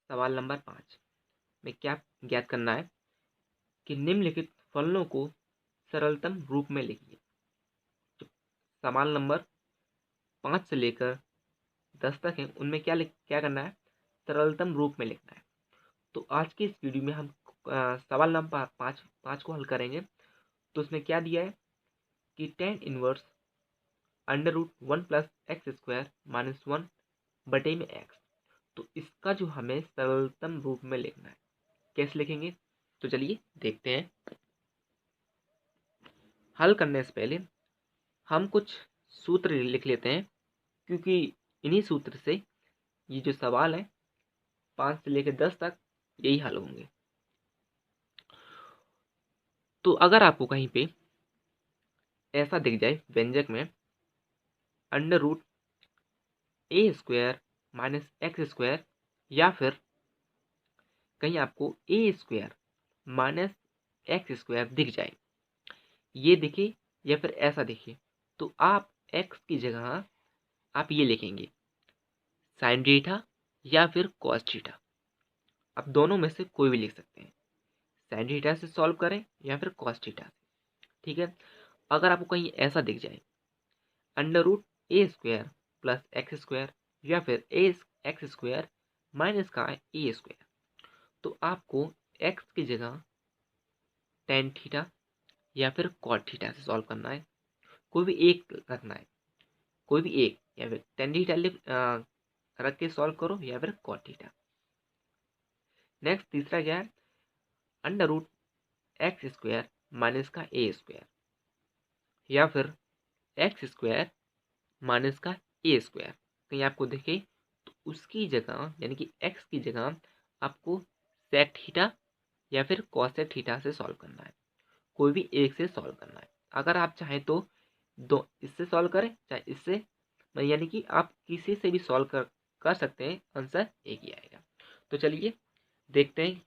सवाल नंबर 5 में क्या ज्ञात करना है कि निम्नलिखित फलनों को सरलतम रूप में लिखिए। जो सवाल नंबर 5 से लेकर 10 तक है उनमें क्या करना है, सरलतम रूप में लिखना है। तो आज की इस वीडियो में हम सवाल नंबर पाँच को हल करेंगे। तो उसमें क्या दिया है कि tan inverse under root 1+x² - 1 बटे में x। तो इसका जो हमें सरलतम रूप में लिखना है, कैसे लिखेंगे? तो चलिए देखते हैं। हल करने से पहले हम कुछ सूत्र लिख लेते हैं, क्योंकि इन्हीं सूत्र से ये जो सवाल है 5 से लेकर 10 तक यही हल होंगे। तो अगर आपको कहीं पे ऐसा दिख जाए व्यंजक में अंडर रूट a² - x², या फिर कहीं आपको a² - x² दिख जाए, ये दिखे या फिर ऐसा दिखे, तो आप x की जगह आप ये लिखेंगे साइन थीटा या फिर कॉस थीटा। आप दोनों में से कोई भी लिख सकते हैं, साइन थीटा से सॉल्व करें या फिर कॉस थीटा से। ठीक है। अगर आपको कहीं ऐसा दिख जाए अंडर रूट a² + x², या फिर x² माइनस का a², तो आपको x की जगह टेन थीटा या फिर कॉट थीटा से सॉल्व करना है। कोई भी एक रखना है, कोई भी एक, या फिर टेन थीटा रख के सॉल्व करो या फिर कॉट थीटा। नेक्स्ट तीसरा क्या है, अंडर रूट x² माइनस का a², या फिर x² माइनस का a²। कहीं आपको दिखे तो उसकी जगह यानी कि x की जगह आपको सेक थीटा या फिर कॉसेक थीटा से सॉल्व करना है। कोई भी एक से सॉल्व करना है। अगर आप चाहें तो दो इससे सॉल्व करें, चाहे इससे, यानी कि आप किसी से भी सॉल्व कर सकते हैं, आंसर एक ही आएगा। तो चलिए देखते हैं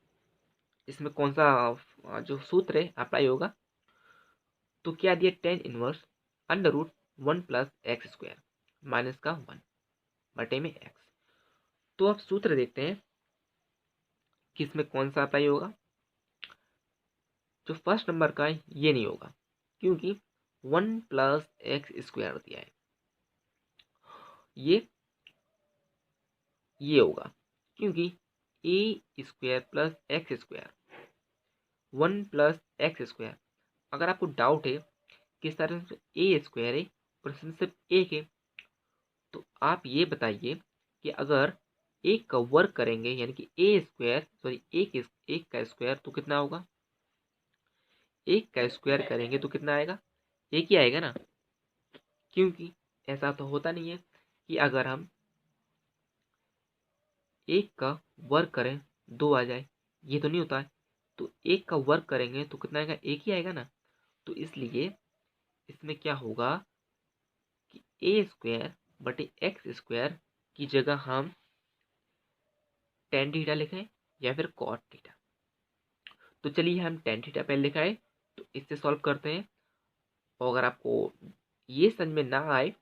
इसमें कौन सा जो सूत्र है अप्लाई होगा। तो क्या दिया, tan inverse under root 1+x² minus का 1 बटे में x। तो अब सूत्र देखते हैं कि इसमें कौन सा अप्लाई होगा। जो फर्स्ट नंबर का है ये नहीं होगा, क्योंकि 1+x² दिया है। ये होगा क्योंकि a² + x², 1+x²। अगर आपको डाउट है किस तरह से a² है प्रश्न सिर्फ एक है, तो आप ये बताइए कि अगर एक का वर्ग करेंगे यानी कि एक का स्क्वायर तो कितना होगा, एक का स्क्वायर करेंगे तो कितना आएगा, एक ही आएगा ना। क्योंकि ऐसा तो होता नहीं है कि अगर हम एक का वर्ग करें दो आ जाए, ये तो नहीं होता है। तो एक का वर्ग करेंगे तो कितना आएगा, एक ही आएगा ना। तो इसलिए इसमें क्या होगा कि a² बटे x² की जगह हम टेन थीटा लिखें या फिर कॉट थीटा। तो चलिए हम टेन थीटा पहले लिखा है, तो इससे सॉल्व करते हैं। और अगर आपको ये समझ में ना आए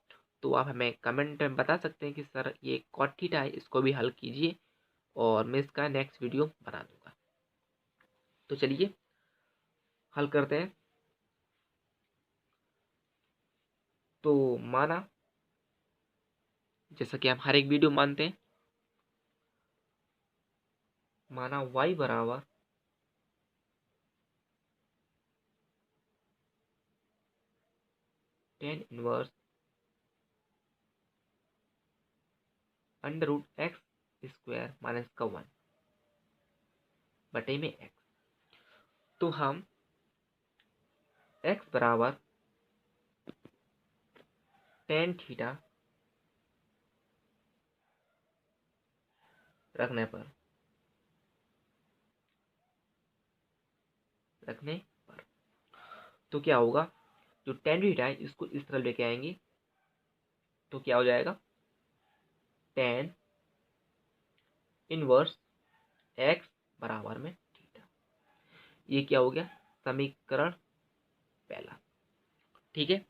तो आप हमें कमेंट में बता सकते हैं कि सर ये कॉट थीटा है, इसको भी हल कीजिए, और मैं इसका नेक्स्ट वीडियो बना दूंगा। तो चलिए हल करते हैं। तो माना, जैसा कि हम हर एक वीडियो मानते हैं, माना y बराबर tan inverse under root x² minus का 1 बटे में x। तो हम x बराबर टेन थीटा रखने पर तो क्या होगा, जो टेन थीटा है इसको इस तरफ लेके आएंगे तो क्या हो जाएगा, टेन इनवर्स x बराबर में थीटा। ये क्या हो गया, समीकरण पहला। ठीक है,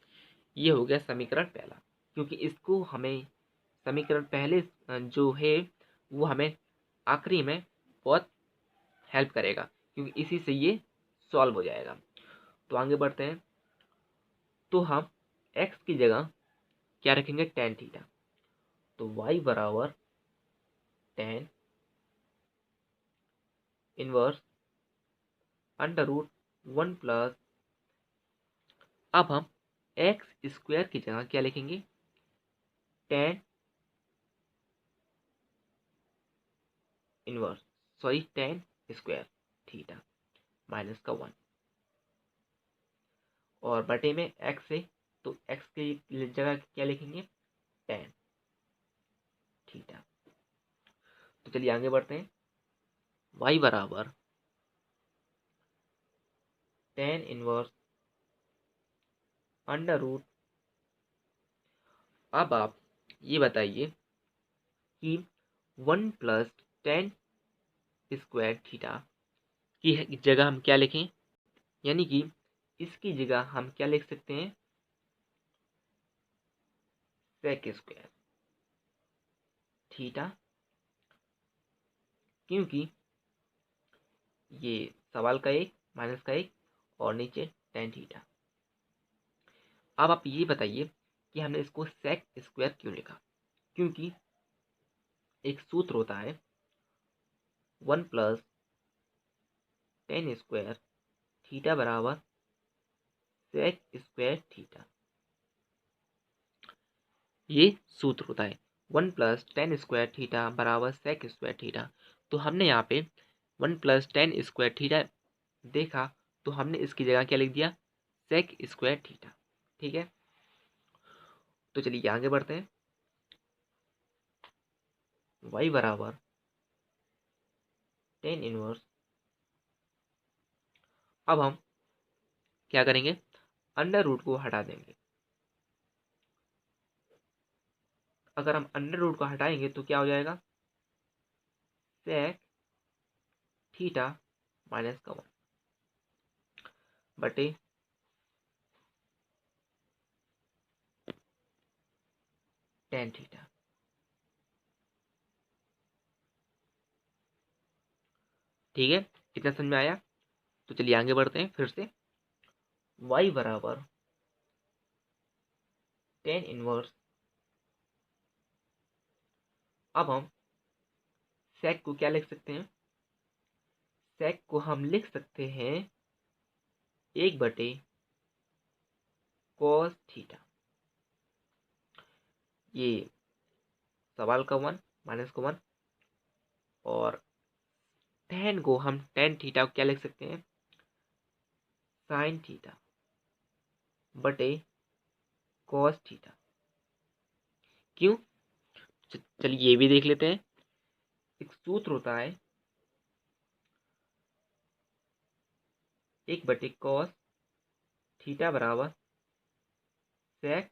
ये हो गया समीकरण पहला, क्योंकि इसको हमें समीकरण पहले जो है वो हमें आखिरी में बहुत हेल्प करेगा, क्योंकि इसी से ये सॉल्व हो जाएगा। तो आगे बढ़ते हैं। तो हम x की जगह क्या रखेंगे, टेन थीटा। तो y बराबर tan inverse under root one plus, अब हम एक्स स्क्वायर की जगह क्या लिखेंगे, tan inverse tan square theta minus का वन, और बटे में एक्स है तो एक्स की जगह क्या लिखेंगे, टेन थीटा। तो चलिए आगे बढ़ते हैं। y बराबर टेन इनवर्स अंडर रूट, अब आप ये बताइए कि one plus ten square theta की जगह हम क्या लिखें, यानी कि इसकी जगह हम क्या लिख सकते हैं, सेक स्क्वायर थीटा, क्योंकि ये सवाल का एक माइनस का एक और नीचे टेन थीटा। अब आप ये बताइए कि हमने इसको सेक स्क्वायर क्यों लिखा, क्योंकि एक सूत्र होता है one plus ten square theta बराबर सेक स्क्वायर थीटा, ये सूत्र होता है one plus ten square theta बराबर सेक स्क्वायर थीटा। तो हमने यहाँ पे one plus ten square theta देखा, तो हमने इसकी जगह क्या लिख दिया, सेक स्क्वायर थीटा। ठीक है, तो चलिए आगे बढ़ते हैं। y बराबर टेन इनवर्स, अब हम क्या करेंगे, अंडर रूट को हटा देंगे। अगर हम अंडर रूट को हटाएंगे तो क्या हो जाएगा, सेक थीटा माइनस का वन बटे टेन थीटा। ठीक है, कितना समझ में आया। तो चलिए आगे बढ़ते हैं फिर से। y बराबर टेन इनवर्स, अब हम सेक को क्या लिख सकते हैं, सेक को हम लिख सकते हैं एक बटे कॉस थीटा, ये सवाल का वन माइनस का वन, और टेन को हम टेन थीटा को क्या लिख सकते हैं, साइन थीटा बटे कॉस थीटा। क्यों, चलिए ये भी देख लेते हैं। एक सूत्र होता है एक बटे कॉस थीटा बराबर सेक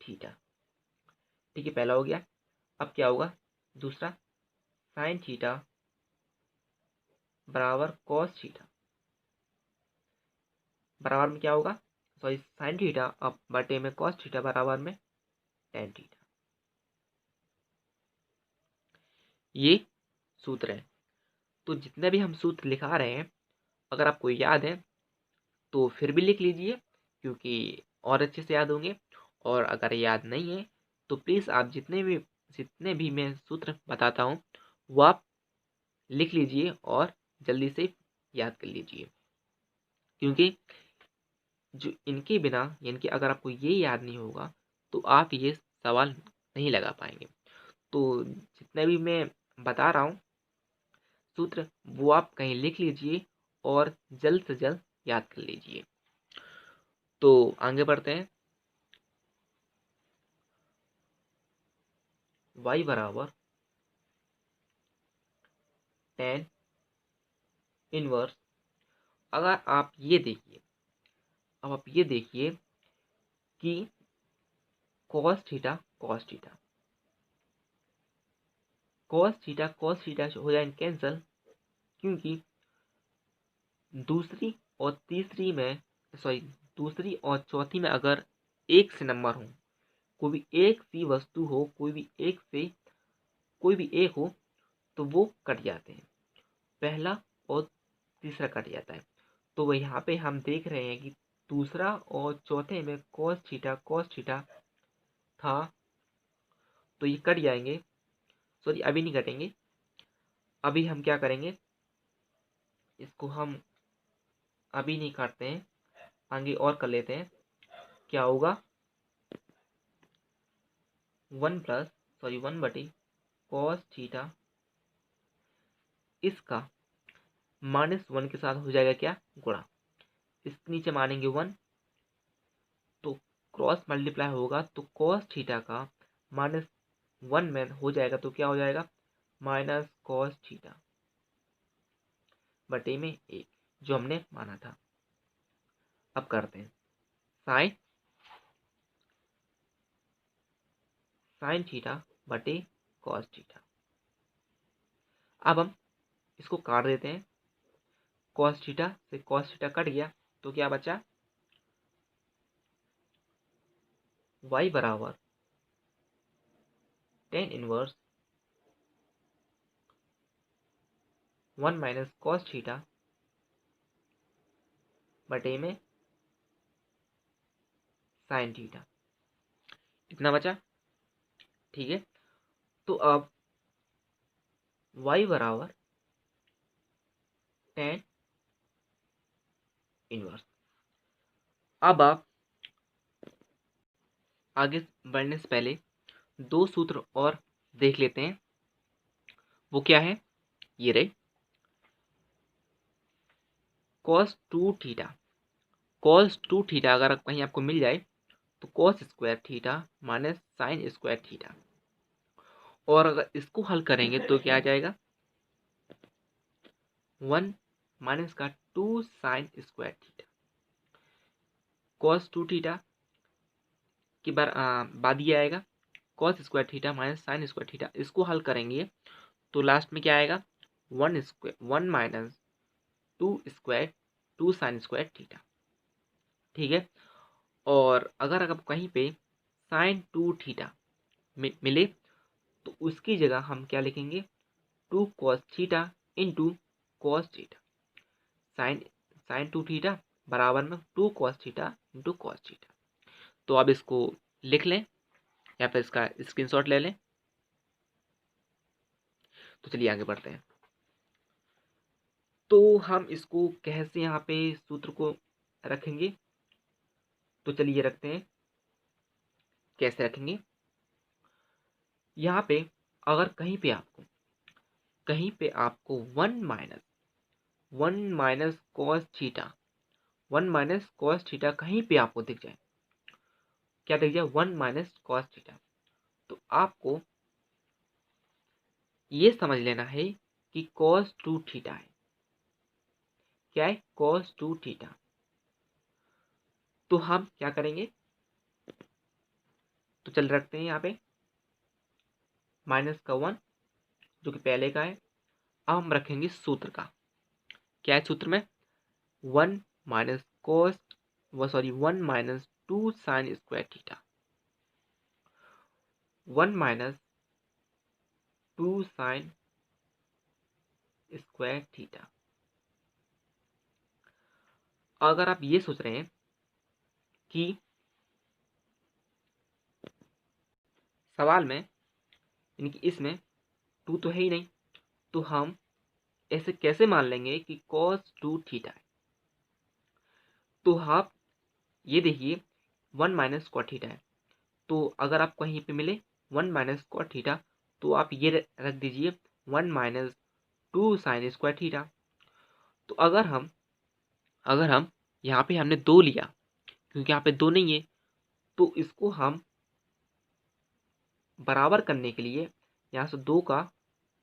थीटा। ठीक है, पहला हो गया। अब क्या होगा, दूसरा साइन थीटा बराबर कॉस थीटा, बराबर में क्या होगा, साइन थीटा अब बटे में कॉस थीटा बराबर में टेन थीटा। ये सूत्र है। तो जितने भी हम सूत्र लिखा रहे हैं, अगर आपको याद है तो फिर भी लिख लीजिए, क्योंकि और अच्छे से याद होंगे। और अगर याद नहीं है तो प्लीज़ आप जितने भी मैं सूत्र बताता हूँ वो आप लिख लीजिए और जल्दी से याद कर लीजिए, क्योंकि जो इनके बिना, यानी कि अगर आपको ये याद नहीं होगा तो आप ये सवाल नहीं लगा पाएंगे। तो जितने भी मैं बता रहा हूँ सूत्र, वो आप कहीं लिख लीजिए और जल्द से जल्द याद कर लीजिए। तो आगे बढ़ते हैं। y बराबर टेन इनवर्स, अगर आप ये देखिए, अब आप ये देखिए कि cos theta cos theta cos theta हो जाएंगे कैंसिल, क्योंकि दूसरी और तीसरी में, सॉरी, दूसरी और चौथी में अगर एक से नंबर हो, कोई भी एक सी वस्तु हो, कोई भी एक हो, तो वो कट जाते हैं, पहला और तीसरा कट जाता है। तो वो यहाँ पे हम देख रहे हैं कि दूसरा और चौथे में कॉस थीटा था, तो ये कट जाएंगे। सॉरी, अभी नहीं कटेंगे। अभी हम क्या करेंगे, इसको हम अभी नहीं काटते हैं, आगे और कर लेते हैं। क्या होगा, 1/कॉस थीटा, इसका -1 के साथ हो जाएगा क्या, गुणा। इसके नीचे मानेंगे 1, तो क्रॉस मल्टीप्लाई होगा, तो कॉस थीटा का -1 में हो जाएगा, तो क्या हो जाएगा, -कॉस थीटा बटे में 1, जो हमने माना था। अब करते हैं साइन थीटा बटे कॉस थीटा। अब हम इसको काट देते हैं, कॉस थीटा से कॉस थीटा कट गया, तो क्या बचा, y बराबर tan इनवर्स 1 - कॉस थीटा बटे में साइन थीटा, इतना बचा। ठीक है, तो अब y बराबर tan इनवर्स। अब आप आगे बढ़ने से पहले दो सूत्र और देख लेते हैं। वो क्या है, ये रहे, cos 2 थीटा अगर कहीं आपको मिल जाए तो cos² theta minus sin² theta, और अगर इसको हल करेंगे तो क्या आ जाएगा, 1 माइनस का 2 sin² थीटा। cos 2 थीटा के बाद ये आएगा cos² theta minus sin² theta. इसको हल करेंगे तो लास्ट में क्या आएगा, 1 माइनस 2 sin² थीटा। ठीक है, और अगर कहीं पे sin 2 थीटा मिले तो उसकी जगह हम क्या लिखेंगे, 2 cos theta into cos theta. sin 2 theta बराबर में 2 cos theta into cos theta. तो अब इसको लिख लें या फिर इसका स्क्रीनशॉट ले लें। तो चलिए आगे बढ़ते हैं। तो हम इसको कैसे यहाँ पे सूत्र को रखेंगे, तो चलिए रखते हैं। कैसे रखेंगे, यहाँ पे अगर कहीं पे आपको 1 माइनस कॉस थीटा कहीं पे आपको दिख जाए, क्या दिख जाए, 1 - cos थीटा, तो आपको ये समझ लेना है कि cos 2 थीटा है। क्या है, cos 2 थीटा। तो हम क्या करेंगे, तो चल रखते हैं यहाँ पे -1 जो कि पहले का है। अब हम रखेंगे सूत्र का, क्या है सूत्र में, 1 minus cos 1 - 2 sin² theta, 1 - 2 sin² theta. अगर आप ये सोच रहे हैं कि सवाल में, यानी कि इसमें 2 तो है ही नहीं, तो हम ऐसे कैसे मान लेंगे कि cos 2 थीटा है। तो आप ये देखिए 1 - cos थीटा है, तो अगर आप कहीं पे मिले 1 - cos थीटा, तो आप ये रख दीजिए 1 - 2 sin² थीटा। तो अगर हम यहाँ पे हमने 2 लिया, क्योंकि यहाँ पे 2 नहीं है, तो इसको हम बराबर करने के लिए यहाँ से 2 का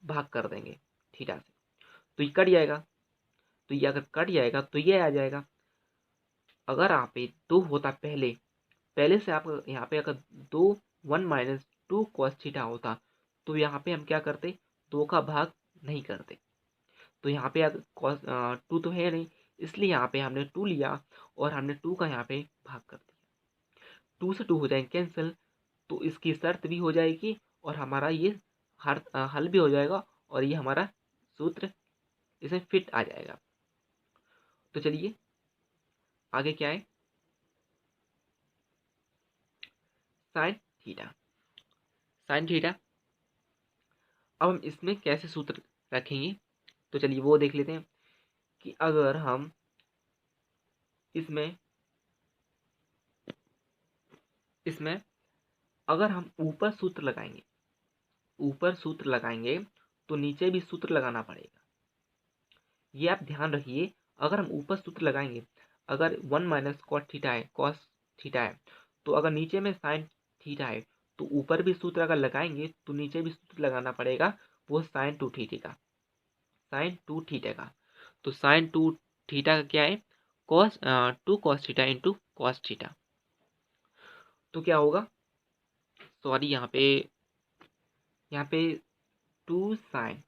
भाग कर देंगे थीटा से, तो ये कट जाएगा। तो ये अगर कट जाएगा तो ये आ जाएगा। अगर यहाँ पे 2 होता पहले से, आप यहाँ पे अगर 1 - 2 cos थीटा होता, तो यहाँ पे हम क्या करते, 2 का भाग नहीं करते। तो यहाँ पे अगर cos 2 तो है नहीं, इसलिए यहाँ पे हमने 2 लिया और हमने 2 का यहाँ पे भाग कर दिया। 2 से 2 हो जाएंगे कैंसिल, तो इसकी शर्त भी हो जाएगी और हमारा ये हल भी हो जाएगा और ये हमारा सूत्र इसमें फिट आ जाएगा। तो चलिए आगे क्या है, साइन थीटा। साइन थीटा, अब हम इसमें कैसे सूत्र रखेंगे, तो चलिए वो देख लेते हैं कि अगर हम इसमें इसमें अगर हम ऊपर सूत्र लगाएंगे तो नीचे भी सूत्र लगाना पड़ेगा। ये आप ध्यान रखिए, अगर हम ऊपर सूत्र लगाएंगे, अगर 1 माइनस कॉस थीटा है, तो अगर नीचे में साइन थीटा है तो ऊपर भी सूत्र अगर लगाएंगे तो नीचे भी सूत्र लगाना पड़ेगा, वो साइन टू थीटा का। तो साइन टू थीटा का क्या है, two cos theta into cos theta. तो क्या होगा, सॉरी यहाँ पे two sine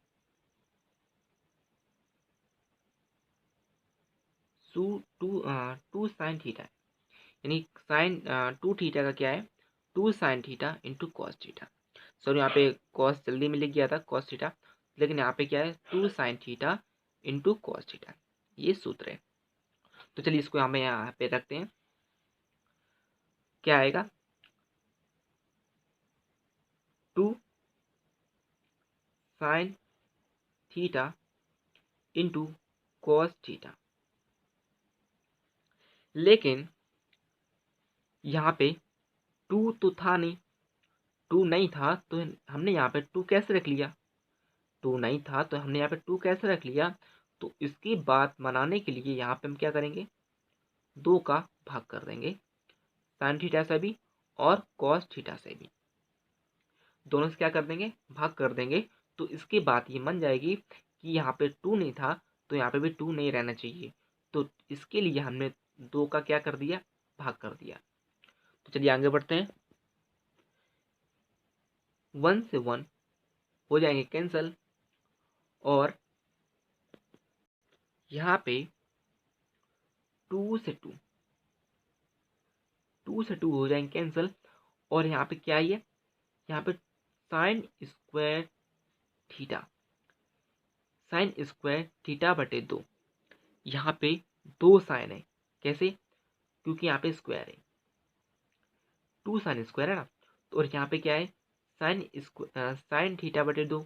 two sine theta है, यानी साइन टू थीटा का क्या है, two sine theta into cos theta. Sorry यहाँ पे कॉस जल्दी में लिख गया था कॉस थीटा, लेकिन यहाँ पे क्या है, two sine theta into cos theta, ये सूत्र है। तो चलिए इसको हमें यहाँ पे रखते हैं, क्या आएगा, two sine theta into cos theta. लेकिन यहाँ पे टू तो था नहीं, टू नहीं था तो हमने यहाँ पे टू कैसे रख लिया, टू नहीं था तो हमने यहाँ पे टू कैसे रख लिया। तो इसकी बात मनाने के लिए यहाँ पे हम क्या करेंगे, दो का भाग कर देंगे, साइन थीटा से भी और कॉस थीटा से भी, दोनों से क्या कर देंगे, भाग कर देंगे। तो इसकी बात ये मान जाएगी कि यहाँ पे टू नहीं था तो यहाँ पे भी टू नहीं रहना चाहिए। तो इसके लिए हमने दो का क्या कर दिया, भाग कर दिया। तो चलिए आगे बढ़ते हैं, 1 से 1 हो जाएंगे कैंसल, और यहाँ पे 2 से 2 हो जाएंगे कैंसल, और यहाँ पे क्या है, यहाँ पे sine square theta, sine square theta बटे 2। यहाँ पे दो साइन है, कैसे, क्योंकि यहाँ पे स्क्वायर है, टू साइन स्क्वायर है ना। तो और यहाँ पे क्या है, साइन थीटा बटे 2,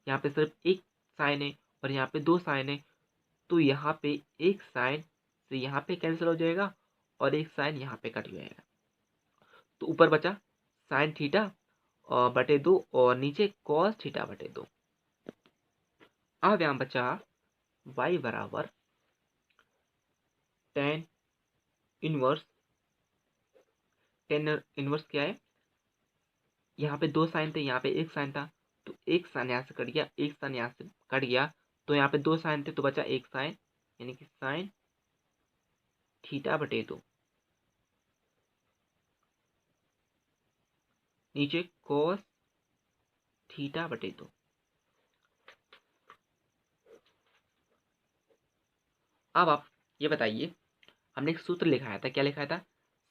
यहाँ पे सिर्फ एक साइन है और यहाँ पे दो साइन है। तो यहाँ पे एक साइन से यहाँ पे कैंसिल हो जाएगा और एक साइन यहाँ पे कट जाएगा। तो ऊपर बचा साइन थीटा और बटे 2 और नीचे कॉस थीटा बटे 2। अब यहाँ बचा y बराबर टेन इनवर्स, टेन इनवर्स क्या है, यहाँ पे दो साइन थे, यहाँ पे एक साइन था, तो एक साइन यहाँ से कट गया, एक साइन यहाँ से कट गया, तो यहाँ पे दो साइन थे तो बचा एक साइन, यानी कि साइन थीटा बटे 2, नीचे कॉस थीटा बटे 2। अब आप ये बताइए, हमने एक सूत्र लिखाया था, क्या लिखाया था,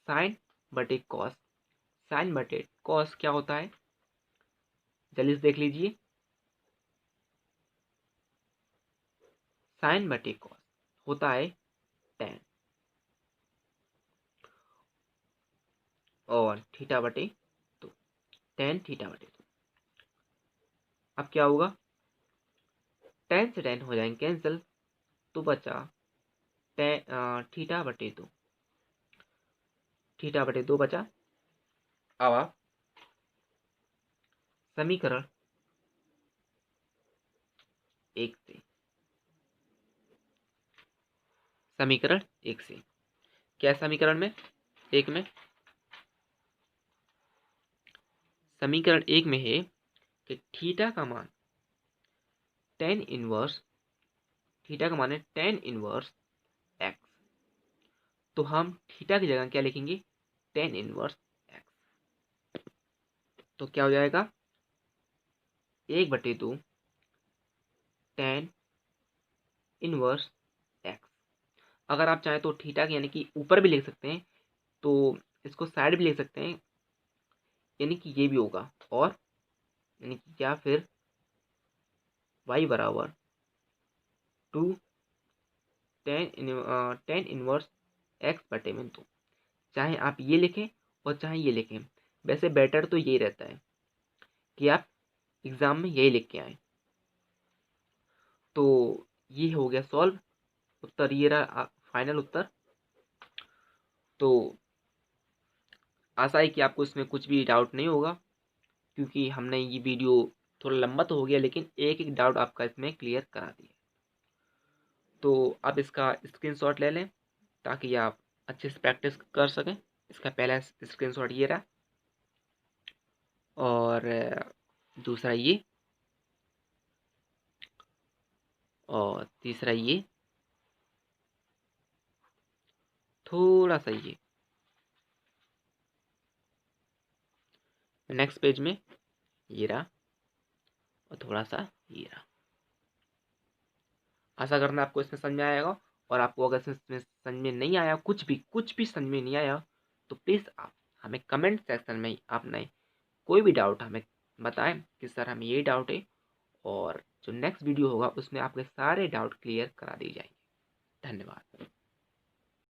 साइन बटे कॉस। साइन बटे कॉस क्या होता है, जल्दी से देख लीजिए, साइन बटे कॉस होता है टेन, और थीटा बटे 2, टेन थीटा बटे 2। अब क्या होगा, टेन से टेन हो जाएंगे कैंसिल, तो बचा थीटा बटे 2, थीटा बटे 2 बचा। अब आप समीकरण एक से, समीकरण एक से क्या, समीकरण में एक में, समीकरण एक में है कि थीटा का मान टेन इनवर्स, थीटा का मान है टेन इनवर्स एक्स। तो हम थीटा की जगह क्या लिखेंगे, टेन इनवर्स एक्स। तो क्या हो जाएगा, 1/2 टेन इनवर्स एक्स। अगर आप चाहें तो थीटा की यानी कि ऊपर भी लिख सकते हैं, तो इसको साइड भी लिख सकते हैं, यानी कि ये भी होगा, और यानी कि या फिर y बराबर 2 टेन इनवर्स एक्स बटे में 2। चाहे आप ये लिखें और चाहे ये लिखें, वैसे बेटर तो यही रहता है कि आप एग्ज़ाम में यही लिख के आएँ। तो ये हो गया सॉल्व, उत्तर ये रहा फाइनल उत्तर। तो आशा है कि आपको इसमें कुछ भी डाउट नहीं होगा, क्योंकि हमने ये वीडियो थोड़ा लंबा तो हो गया, लेकिन एक एक डाउट आपका इसमें क्लियर करा दिया। तो आप इसका स्क्रीनशॉट ले लें ताकि आप अच्छे से प्रैक्टिस कर सकें। इसका पहला स्क्रीनशॉट ये रहा, और दूसरा ये, और तीसरा ये, थोड़ा सा ये, नेक्स्ट पेज में ये रहा, और थोड़ा सा ये रहा। आशा करना आपको इसमें समझ में आएगा। और आपको अगर इसमें समझ में नहीं आया, कुछ भी समझ में नहीं आया, तो प्लीज़ आप हमें कमेंट सेक्शन में अपने कोई भी डाउट हमें बताएं कि सर हमें यही डाउट है, और जो नेक्स्ट वीडियो होगा उसमें आपके सारे डाउट क्लियर करा दिए जाएंगे। धन्यवाद।